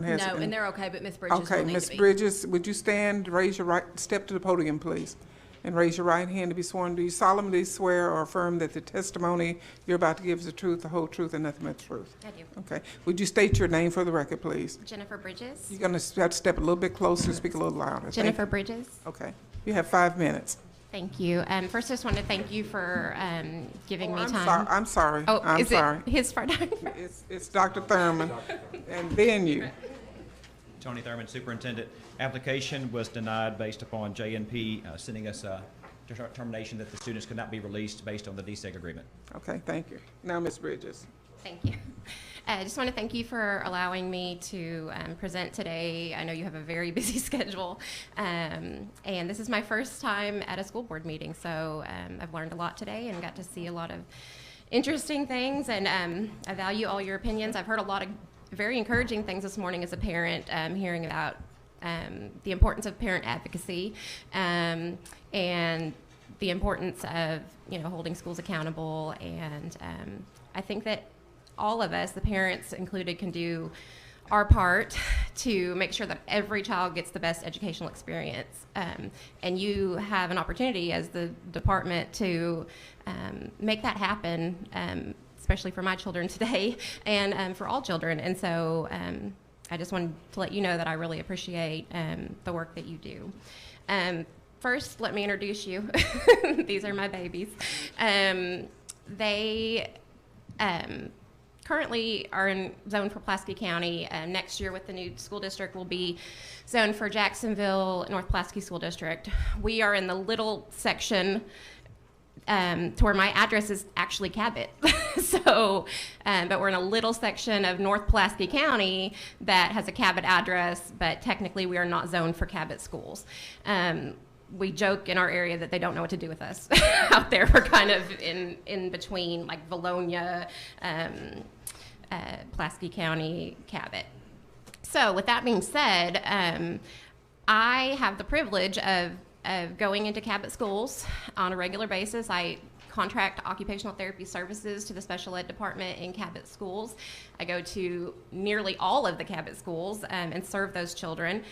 No, and they're okay, but Miss Bridges Okay, will need Ms. to be. Bridges, would you stand, raise your right, step to the podium, please, and raise your right hand to be sworn. Do you solemnly swear or affirm that the testimony you're about to give is the truth, the whole truth, and nothing but the truth? I do. Okay. Would you state your name for the record, please? Jennifer Bridges. You're going to have to step a little bit closer, speak a little louder. Thank Jennifer you. Bridges. Okay. You have 5 minutes. Thank you. First, I just want to thank you for giving me I'm time. sorry. I'm sorry. Oh, I'm is sorry. it his part? It's Dr. Thurman, and then you. Tony Thurman, Superintendent. Application was denied based upon JNP sending us a determination that the students could not be released based on the DSEG agreement. Okay, thank you. Now, Ms. Bridges. Thank you. I just want to thank you for allowing me to present today. I know you have a very busy schedule, and this is my first time at a school board meeting, so I've learned a lot today and got to see a lot of interesting things, and I value all your opinions. I've heard a lot of very encouraging things this morning as a parent, hearing about the importance of parent advocacy and the importance of holding schools accountable, and I think that all of us, the parents included, can do our part to make sure that every child gets the best educational experience. And you have an opportunity as the department to make that happen, especially for my children today and for all children. And so I just wanted to let you know that I really appreciate the work that you do. First, let me introduce you. These are my babies. They currently are in zone for Pulaski County. Next year with the new school district will be zoned for Jacksonville, North Pulaski School District. We are in the little section to where my address is actually Cabot. So, but we're in a little section of North Pulaski County that has a Cabot address, but technically we are not zoned for Cabot schools. We joke in our area that they don't know what to do with us out there. We're kind of in between, like Valonia, Pulaski County, Cabot. So with that being said, I have the privilege of going into Cabot schools on a regular basis. I contract occupational therapy services to the special ed department in Cabot schools. I go to nearly all of the Cabot schools and serve those children.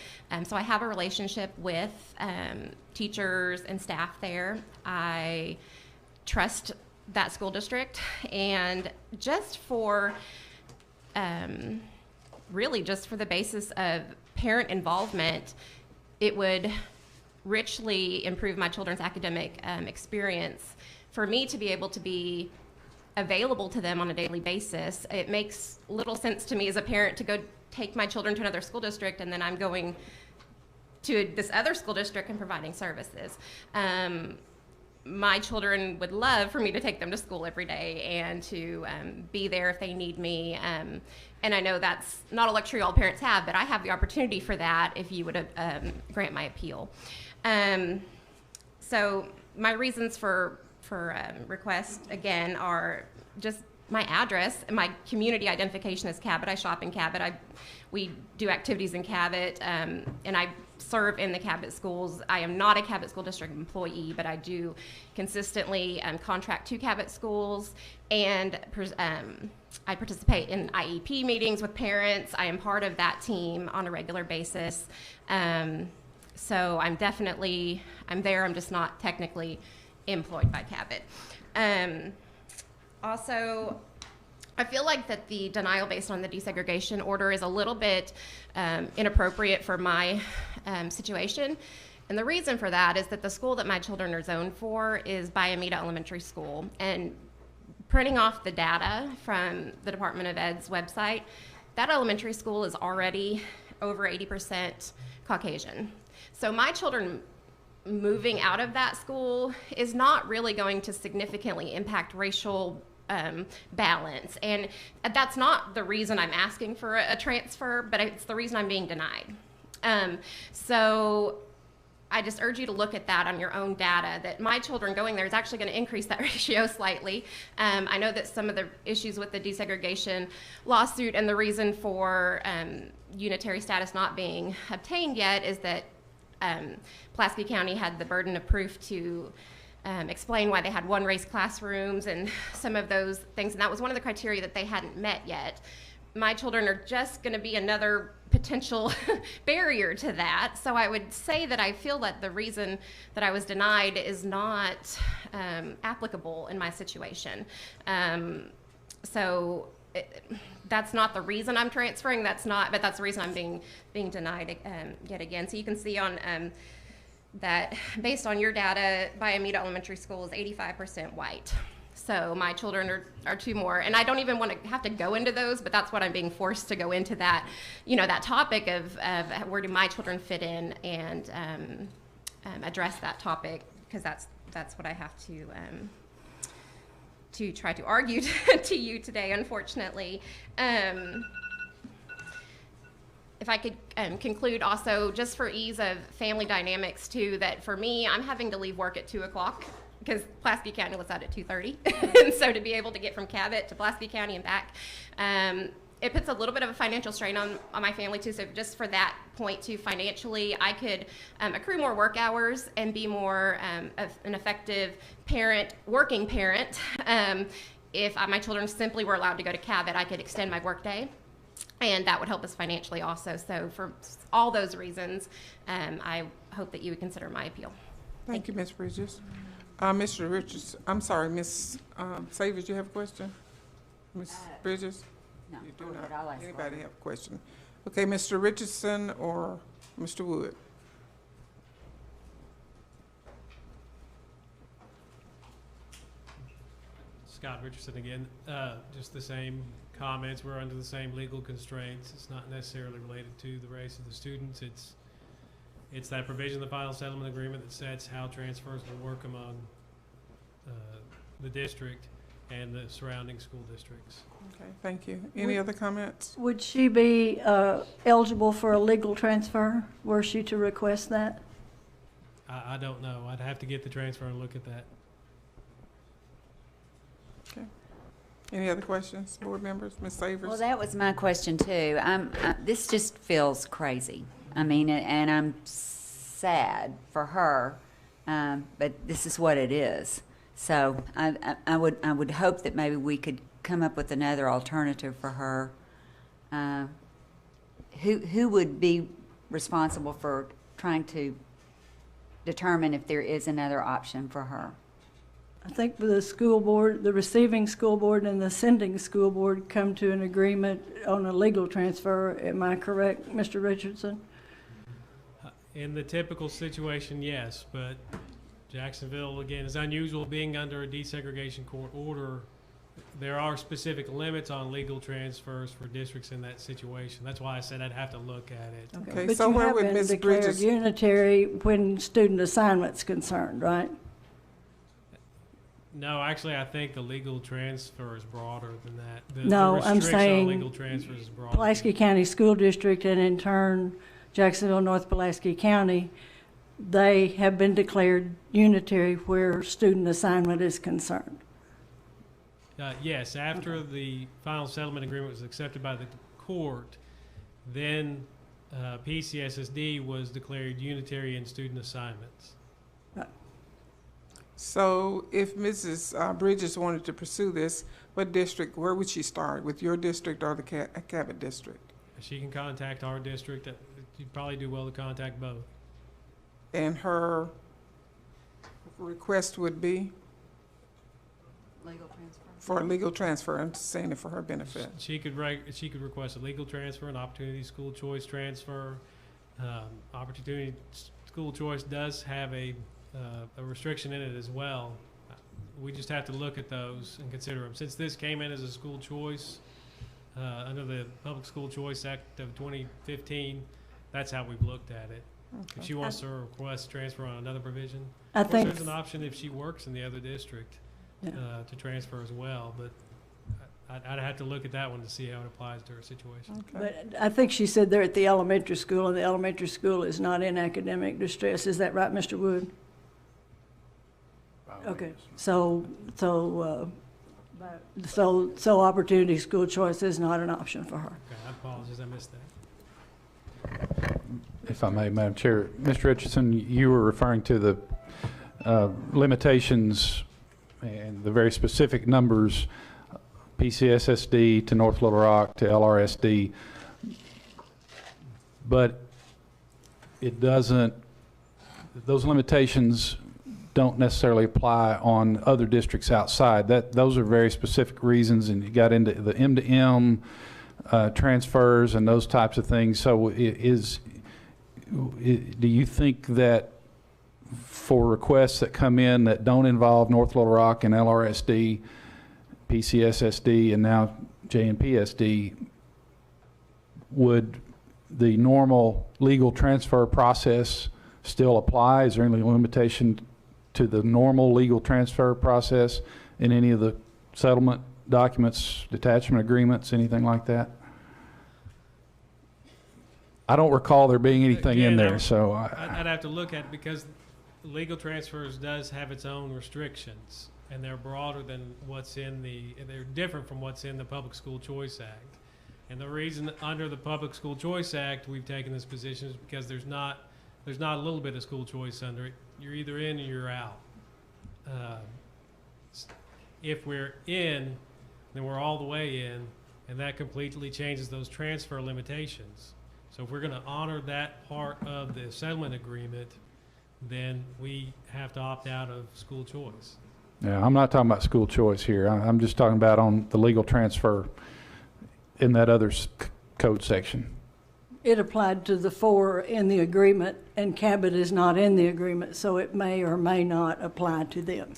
So I have a relationship with teachers and staff there. I trust that school district, and just for really just for the basis of parent involvement, it would richly improve my children's academic experience for me to be able to be available to them on a daily basis. It makes little sense to me as a parent to go take my children to another school district and then I'm going to this other school district and providing services. My children would love for me to take them to school every day and to be there if they need me. And I know that's not a luxury all parents have, but I have the opportunity for that if you would grant my appeal. So my reasons for request, again, are just my address and my community identification as Cabot. I shop in Cabot. We do activities in Cabot, and I serve in the Cabot schools. I am not a Cabot School District employee, but I do consistently contract to Cabot schools, and I participate in IEP meetings with parents. I am part of that team on a regular basis. So I'm there. I'm just not technically employed by Cabot. Also, I feel like that the denial based on the desegregation order is a little bit inappropriate for my situation. And the reason for that is that the school that my children are zoned for is Bayamita Elementary School. And printing off the data from the Department of Ed's website, that elementary school is already over 80% Caucasian. So my children moving out of that school is not really going to significantly impact racial balance. And that's not the reason I'm asking for a transfer, but it's the reason I'm being denied. So I just urge you to look at that on your own data, that my children going there is actually going to increase that ratio slightly. I know that some of the issues with the desegregation lawsuit and the reason for unitary status not being obtained yet is that Pulaski County had the burden of proof to explain why they had one race classrooms and some of those things, and that was one of the criteria that they hadn't met yet. my children are just going to be another potential barrier to that. So I would say that I feel that the reason that I was denied is not applicable in my situation. That's not the reason I'm transferring. But that's the reason I'm being denied yet again. So you can see on that based on your data, Bayamita Elementary School is 85% white. So my children are two more, and I don't even want to have to go into those, but that's what I'm being forced to go into, that, that topic of where do my children fit in, and address that topic, because that's what I have to try to argue to you today, unfortunately. If I could conclude also, just for ease of family dynamics too, that for me, I'm having to leave work at 2 o'clock because Pulaski County lets out at 2:30. And so to be able to get from Cabot to Pulaski County and back, it puts a little bit of a financial strain on my family too. So just for that point too, financially, I could accrue more work hours and be more of an effective parent, working parent. If my children simply were allowed to go to Cabot, I could extend my work day, and that would help us financially also. So for all those reasons, I hope that you would consider my appeal. Thank you, Ms. Bridges. Mr. Richards, I'm sorry, Ms. Savage, you have a question? Ms. Bridges? No, You do go not. ahead, I'll ask Anybody one. have a question? Okay, Mr. Richardson or Mr. Wood? Scott Richardson again. Just the same comments. We're under the same legal constraints. It's not necessarily related to the race of the students. It's that provision of the final settlement agreement that sets how transfers will work among the district and the surrounding school districts. Okay, thank you. Any other comments? Would she be eligible for a legal transfer, were she to request that? I don't know. I'd have to get the transfer and look at that. Okay. Any other questions, board members? Ms. Savers? Well, that was my question too. This just feels crazy. I mean, and I'm sad for her, but this is what it is. So I would hope that maybe we could come up with another alternative for her. Who would be responsible for trying to determine if there is another option for her? I think the school board, the receiving school board and the sending school board come to an agreement on a legal transfer. Am I correct, Mr. Richardson? In the typical situation, yes, but Jacksonville, again, is unusual being under a desegregation court order. There are specific limits on legal transfers for districts in that situation. That's why I said I'd have to look at it. Okay, But so you where have would been Ms. declared Bridges? unitary when student assignment's concerned, right? No, actually, I think the legal transfer is broader than that. No, the I'm restriction saying on legal transfers is broader. Pulaski County School District and in turn Jacksonville, North Pulaski County, they have been declared unitary where student assignment is concerned. Yes, after the final settlement agreement was accepted by the court, then PCSSD was declared unitary in student assignments. So if Mrs. Bridges wanted to pursue this, what district, where would she start? With your district or the Cabot district? She can contact our district. You'd probably do well to contact both. And her request would be Legal transfer? for a legal transfer. I'm just saying it for her benefit. She could request a legal transfer, an opportunity school choice transfer. Opportunity school choice does have a restriction in it as well. We just have to look at those and consider them. Since this came in as a school choice under the Public School Choice Act of 2015, that's how we've looked at it. Okay. If she wants to request transfer on another provision, I of course, think, there's an option if she works in the other district Yeah. to transfer as well. But I'd have to look at that one to see how it applies to her situation. Okay. but I think she said they're at the elementary school and the elementary school is not in academic distress. Is that right, Mr. Wood? Okay, so opportunity school choice is not an option for her. Okay, I apologize, I missed that. If I may, Madam Chair. Mr. Richardson, you were referring to the limitations and the very specific numbers PCSSD to North Little Rock to LRSD, but it doesn't, those limitations don't necessarily apply on other districts outside. Those are very specific reasons, and you got into the M2M transfers and those types of things. So do you think that for requests that come in that don't involve North Little Rock and LRSD, PCSSD, and now JNPSD, would the normal legal transfer process still apply? Is there any limitation to the normal legal transfer process in any of the settlement documents, detachment agreements, anything like that? I don't recall there being anything in there, so I'd have to look at it because legal transfers does have its own restrictions, and they're broader than what's in they're different from what's in the Public School Choice Act. And the reason under the Public School Choice Act we've taken this position is because there's not a little bit of school choice under it. You're either in or you're out. If we're in, then we're all the way in, and that completely changes those transfer limitations. So if we're going to honor that part of the settlement agreement, then we have to opt out of school choice. yeah, I'm not talking about school choice here. I'm just talking about on the legal transfer in that other code section. It applied to the 4 in the agreement, and Cabot is not in the agreement, so it may or may not apply to them.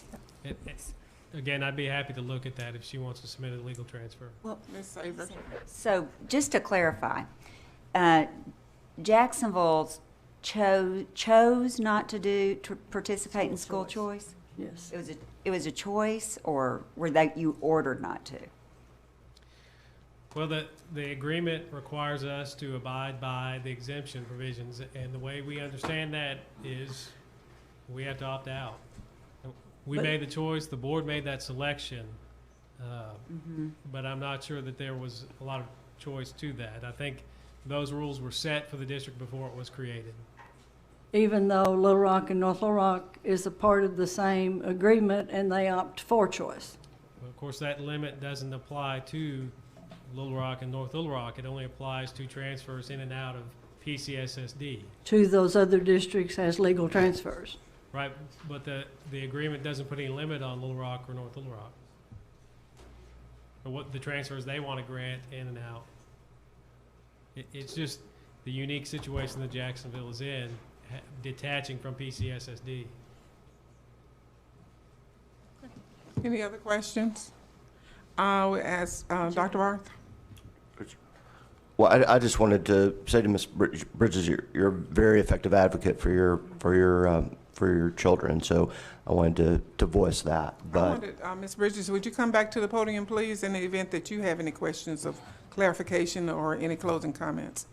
Again, I'd be happy to look at that if she wants to submit a legal transfer. Ms. Saver. So just to clarify, Jacksonville chose not to participate in school choice? Yes. It was a choice, or you ordered not to? Well, the agreement requires us to abide by the exemption provisions, and the way we understand that is we have to opt out. We made the choice, the board made that selection, but I'm not sure that there was a lot of choice to that. I think those rules were set for the district before it was created. Even though Little Rock and North Little Rock is a part of the same agreement and they opt for choice. Well, of course, that limit doesn't apply to Little Rock and North Little Rock. It only applies to transfers in and out of PCSSD. To those other districts as legal transfers. Right, but the agreement doesn't put any limit on Little Rock or North Little Rock, or what the transfers they want to grant in and out. It's just the unique situation that Jacksonville is in, detaching from PCSSD. Any other questions? We ask Dr. Barth. Well, I just wanted to say to Ms. Bridges, you're a very effective advocate for your children. So I wanted to voice that. But Ms. Bridges, would you come back to the podium, please, in the event that you have any questions of clarification or any closing comments?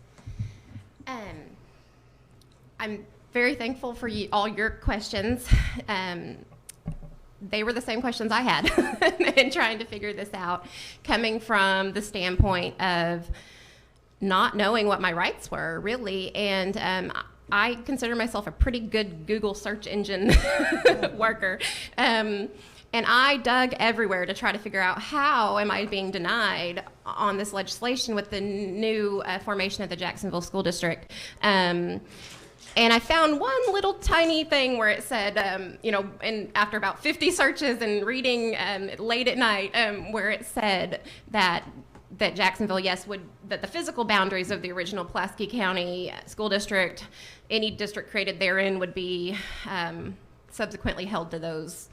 I'm very thankful for all your questions. They were the same questions I had in trying to figure this out, coming from the standpoint of not knowing what my rights were, really. And I consider myself a pretty good Google search engine worker. And I dug everywhere to try to figure out how am I being denied on this legislation with the new formation of the Jacksonville School District. And I found one little tiny thing where it said, and after about 50 searches and reading late at night, where it said that Jacksonville, yes, that the physical boundaries of the original Pulaski County School District, any district created therein would be subsequently held to those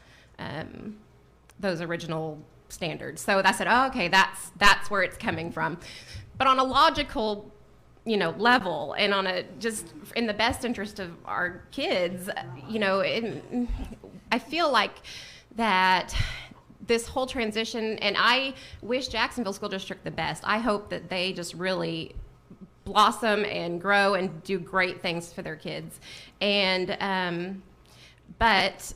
original standards. So I said, oh, okay, that's where it's coming from. But on a logical level, and on just in the best interest of our kids, I feel like that this whole transition, and I wish Jacksonville School District the best. I hope that they just really blossom and grow and do great things for their kids. And, but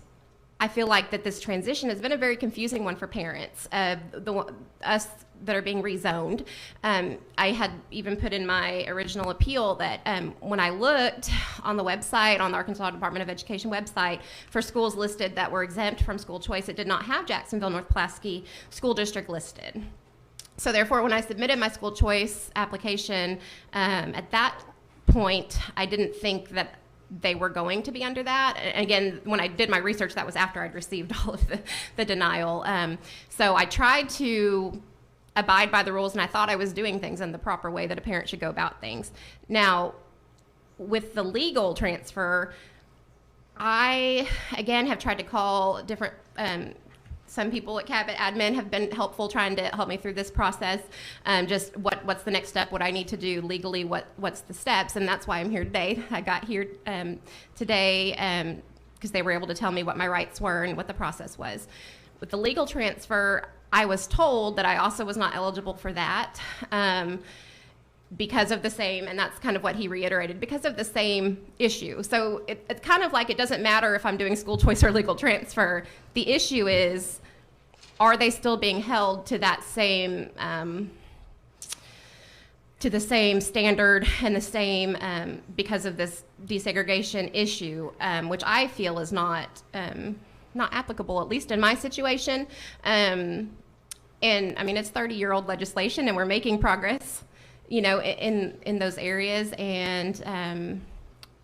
I feel like that this transition has been a very confusing one for parents, us that are being rezoned. I had even put in my original appeal that when I looked on the website, on the Arkansas Department of Education website, for schools listed that were exempt from school choice, it did not have Jacksonville North Pulaski School District listed. So therefore, when I submitted my school choice application, at that point, I didn't think that they were going to be under that. And again, when I did my research, that was after I'd received all of the denial. So I tried to abide by the rules, and I thought I was doing things in the proper way that a parent should go about things. Now, with the legal transfer, I, again, have tried to call different, some people at Cabot admin have been helpful trying to help me through this process. Just what's the next step, what I need to do legally, what's the steps, and that's why I'm here today. I got here today because they were able to tell me what my rights were and what the process was. With the legal transfer, I was told that I also was not eligible for that because of the same, and that's kind of what he reiterated, because of the same issue. So it's kind of like it doesn't matter if I'm doing school choice or legal transfer. The issue is, are they still being held to that same, to the same standard and the same, because of this desegregation issue, which I feel is not applicable, at least in my situation. And I mean, it's 30-year-old legislation, and we're making progress, you know, in those areas. And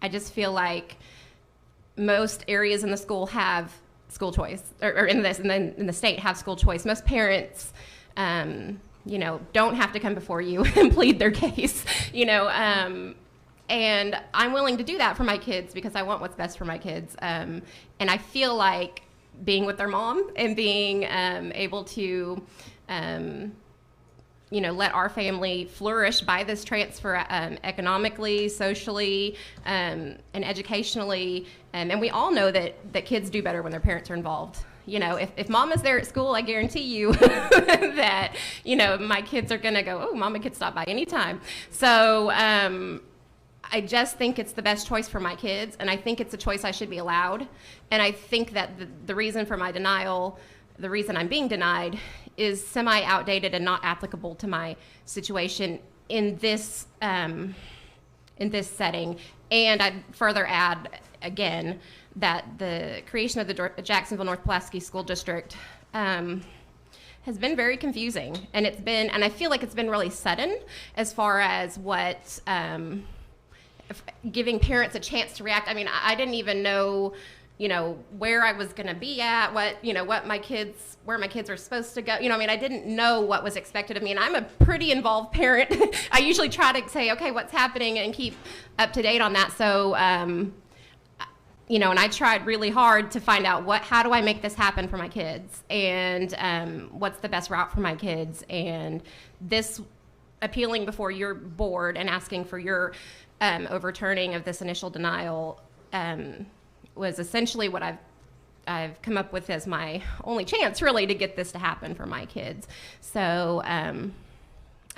I just feel like most areas in the school have school choice, or in the state have school choice. Most parents, you know, don't have to come before you and plead their case, you know. And I'm willing to do that for my kids because I want what's best for my kids. And I feel like being with their mom and being able to, you know, let our family flourish by this transfer economically, socially, and educationally. And we all know that kids do better when their parents are involved. You know, if mama's there at school, I guarantee you that, you know, my kids are going to go, oh, mama could stop by anytime. So I just think it's the best choice for my kids, and I think it's a choice I should be allowed. And I think that the reason for my denial, the reason I'm being denied, is semi-outdated and not applicable to my situation in this setting. And I'd further add, again, that the creation of the Jacksonville North Pulaski School District has been very confusing, and I feel like it's been really sudden as far as what giving parents a chance to react. I mean, I didn't even know, you know, where I was going to be at, where my kids are supposed to go. You know, I mean, I didn't know what was expected of me, and I'm a pretty involved parent. I usually try to say, okay, what's happening, and keep up to date on that. So, you know, and I tried really hard to find out how do I make this happen for my kids, and what's the best route for my kids. And this appealing before your board and asking for your overturning of this initial denial was essentially what I've come up with as my only chance, really, to get this to happen for my kids. So I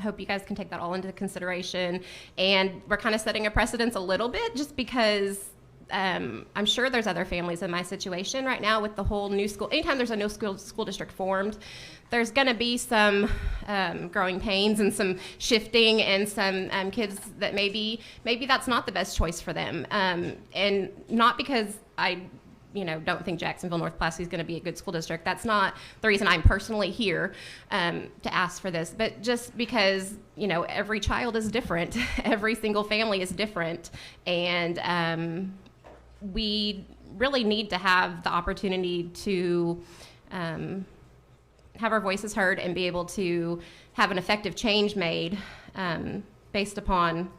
hope you guys can take that all into consideration. And we're kind of setting a precedence a little bit, just because I'm sure there's other families in my situation right now with the whole new school. Anytime there's a new school district formed, there's going to be some growing pains and some shifting, and some kids that maybe that's not the best choice for them. And not because I, you know, don't think Jacksonville North Pulaski is going to be a good school district. That's not the reason I'm personally here to ask for this, but just because, you know, every child is different. Every single family is different. And we really need to have the opportunity to have our voices heard and be able to have an effective change made based upon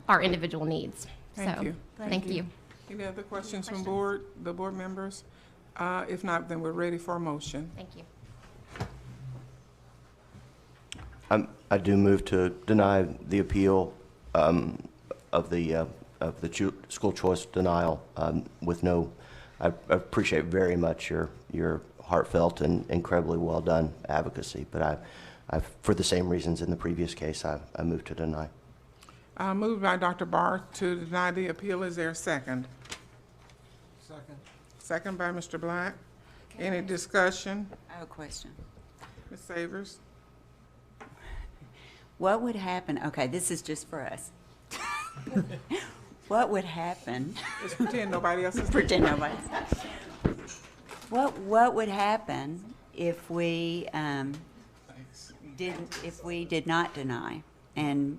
our individual needs. Thank you. Thank you. Any other questions from the board members? If not, then we're ready for a motion. Thank you. I do move to deny the appeal of the school choice denial with no. I appreciate very much your heartfelt and incredibly well done advocacy, but I for the same reasons in the previous case, I move to deny. Moved by Dr. Barth to deny the appeal. Is there a second? Second. Second by Mr. Black. Any discussion? I have a question. Ms. Savers? What would happen, okay, this is just for us. What would happen? Just pretend nobody else is. Pretend nobody's. What would happen if we if we did not deny, and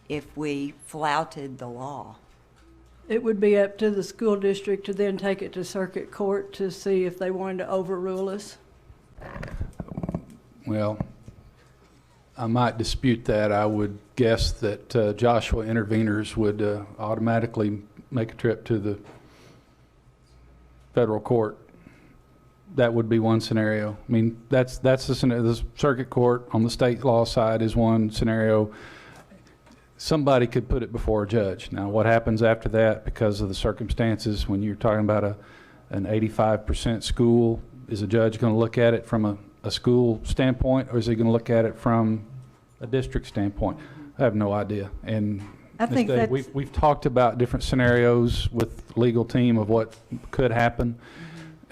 if we flouted the law? It would be up to the school district to then take it to circuit court to see if they wanted to overrule us. Well, I might dispute that. I would guess that Joshua interveners would automatically make a trip to the federal court. That would be one scenario. I mean, that's the scenario. The circuit court on the state law side is one scenario. Somebody could put it before a judge. Now, what happens after that, because of the circumstances, when you're talking about an 85% school, is a judge going to look at it from a school standpoint, or is he going to look at it from a district standpoint? I have no idea. And I think Ms. Day, we've talked about different scenarios with the legal team of what could happen,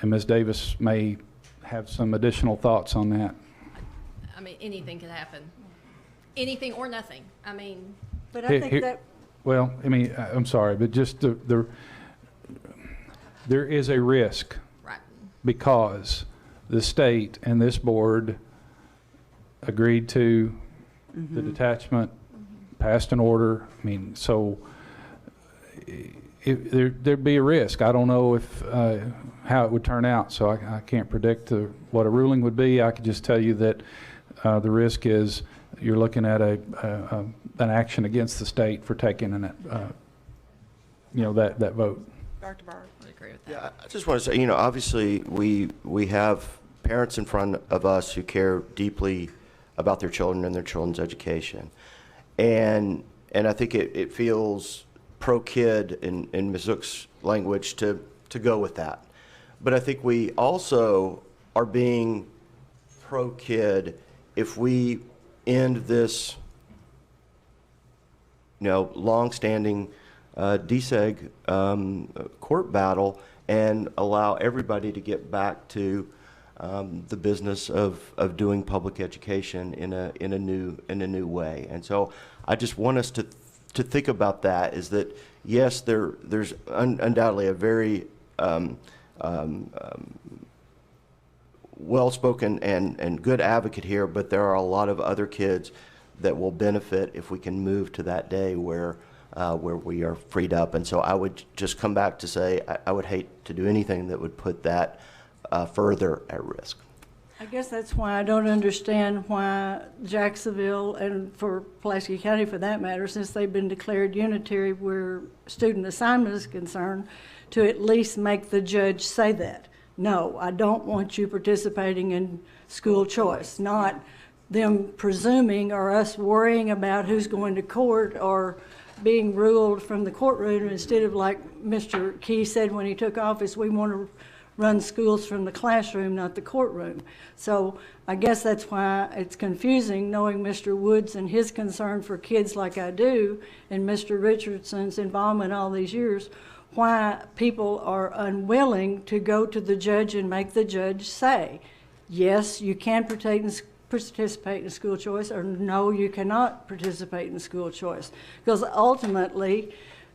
and Ms. Davis may have some additional thoughts on that. I mean, anything could happen. Anything or nothing. I mean, But I think that, Well, I mean, I'm sorry, but just there is a risk right. because the state and this board agreed to the detachment, passed an order. I mean, so there'd be a risk. I don't know if how it would turn out, so I can't predict what a ruling would be. I could just tell you that the risk is you're looking at an action against the state for taking that vote. Dr. Barr? I would agree with that. Yeah, I just want to say, obviously we have parents in front of us who care deeply about their children and their children's education. And I think it feels pro-kid in Ms. Zook's language to go with that. But I think we also are being pro-kid if we end this, long-standing DSEG court battle and allow everybody to get back to the business of doing public education in a new way. And so I just want us to think about that, is that yes, there's undoubtedly a very well-spoken and good advocate here, but there are a lot of other kids that will benefit if we can move to that day where we are freed up. And so I would just come back to say I would hate to do anything that would put that further at risk. I guess that's why I don't understand why Jacksonville, and for Pulaski County for that matter, since they've been declared unitary where student assignment is concerned, to at least make the judge say that. No, I don't want you participating in school choice, not them presuming or us worrying about who's going to court or being ruled from the courtroom, instead of, like Mr. Key said when he took office, we want to run schools from the classroom, not the courtroom. So I guess that's why it's confusing, knowing Mr. Woods and his concern for kids like I do, and Mr. Richardson's involvement all these years, why people are unwilling to go to the judge and make the judge say, yes, you can participate in school choice, or no, you cannot participate in school choice. Because ultimately,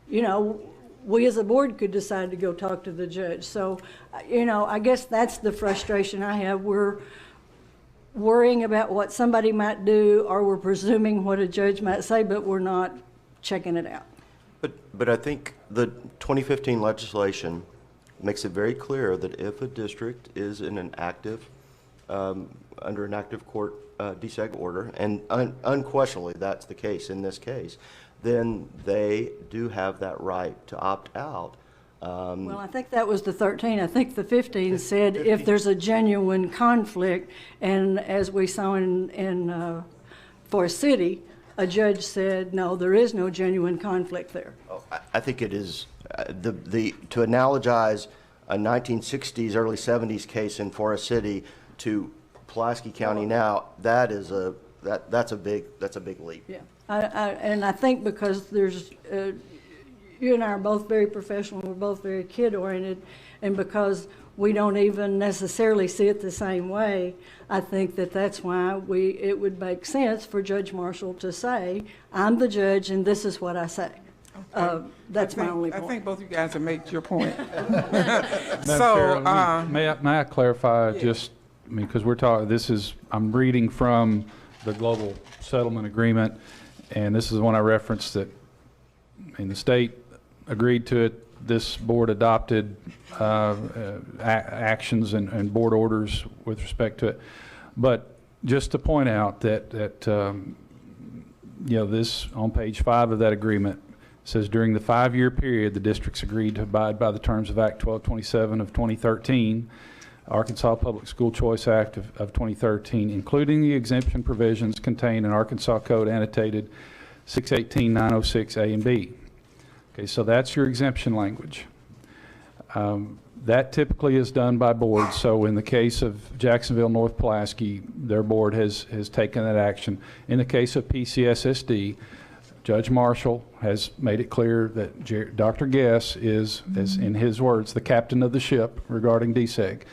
we as a board could decide to go talk to the judge. So, I guess that's the frustration I have. We're worrying about what somebody might do, or we're presuming what a judge might say, but we're not checking it out. But I think the 2015 legislation makes it very clear that if a district is in an active, under an active court DSEG order, and unquestionably that's the case in this case, then they do have that right to opt out. Well, I think that was the 13. I think the 15 said if there's a genuine conflict, and as we saw in Forest City, a judge said, no, there is no genuine conflict there. Oh, I think it is, to analogize a 1960s, early 70s case in Forest City to Pulaski County now, that's a big leap. Yeah, and I think because there's, you and I are both very professional, we're both very kid-oriented, and because we don't even necessarily see it the same way, I think that's why it would make sense for Judge Marshall to say, I'm the judge and this is what I say. That's my only point. I think both you guys have made your point. Madam Chair, may I clarify just I mean, because we're talking, I'm reading from the global settlement agreement, and this is the one I referenced that, I mean, the state agreed to it. This board adopted actions and board orders with respect to it. But just to point out that this, on page 5 of that agreement, says during the 5-year period, the districts agreed to abide by the terms of Act 1227 of 2013, Arkansas Public School Choice Act of 2013, including the exemption provisions contained in Arkansas Code annotated 618-906A and B. Okay, so that's your exemption language. That typically is done by boards. So in the case of Jacksonville North Pulaski, their board has taken that action. In the case of PCSSD, Judge Marshall has made it clear that Dr. Guess is, as in his words, the captain of the ship regarding DSEG.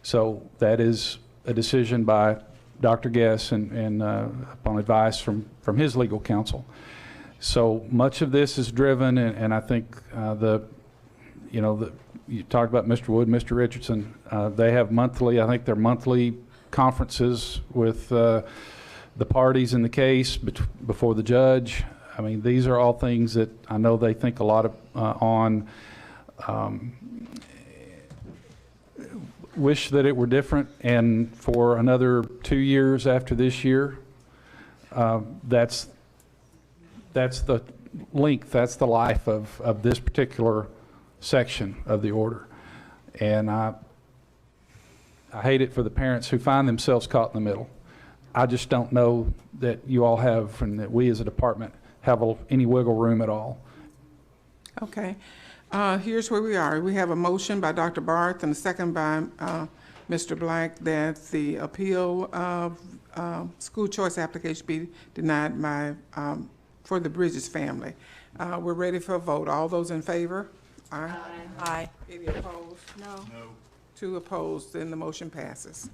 So that is a decision by Dr. Guess and upon advice from his legal counsel. So much of this is driven, and I think you talked about Mr. Wood, Mr. Richardson. They have monthly, I think they're monthly conferences with the parties in the case before the judge. I mean, these are all things that I know they think a lot of on. Wish that it were different, and for another 2 years after this year, that's the length, that's the life of this particular section of the order. And I hate it for the parents who find themselves caught in the middle. I just don't know that you all have, and that we as a department have any wiggle room at all. Okay. Here's where we are. We have a motion by Dr. Barth and a second by Mr. Black that the appeal of school choice application be denied by, for the Bridges family. We're ready for a vote. All those in favor? Aye. Aye. Any opposed? No. 2 opposed, then the motion passes.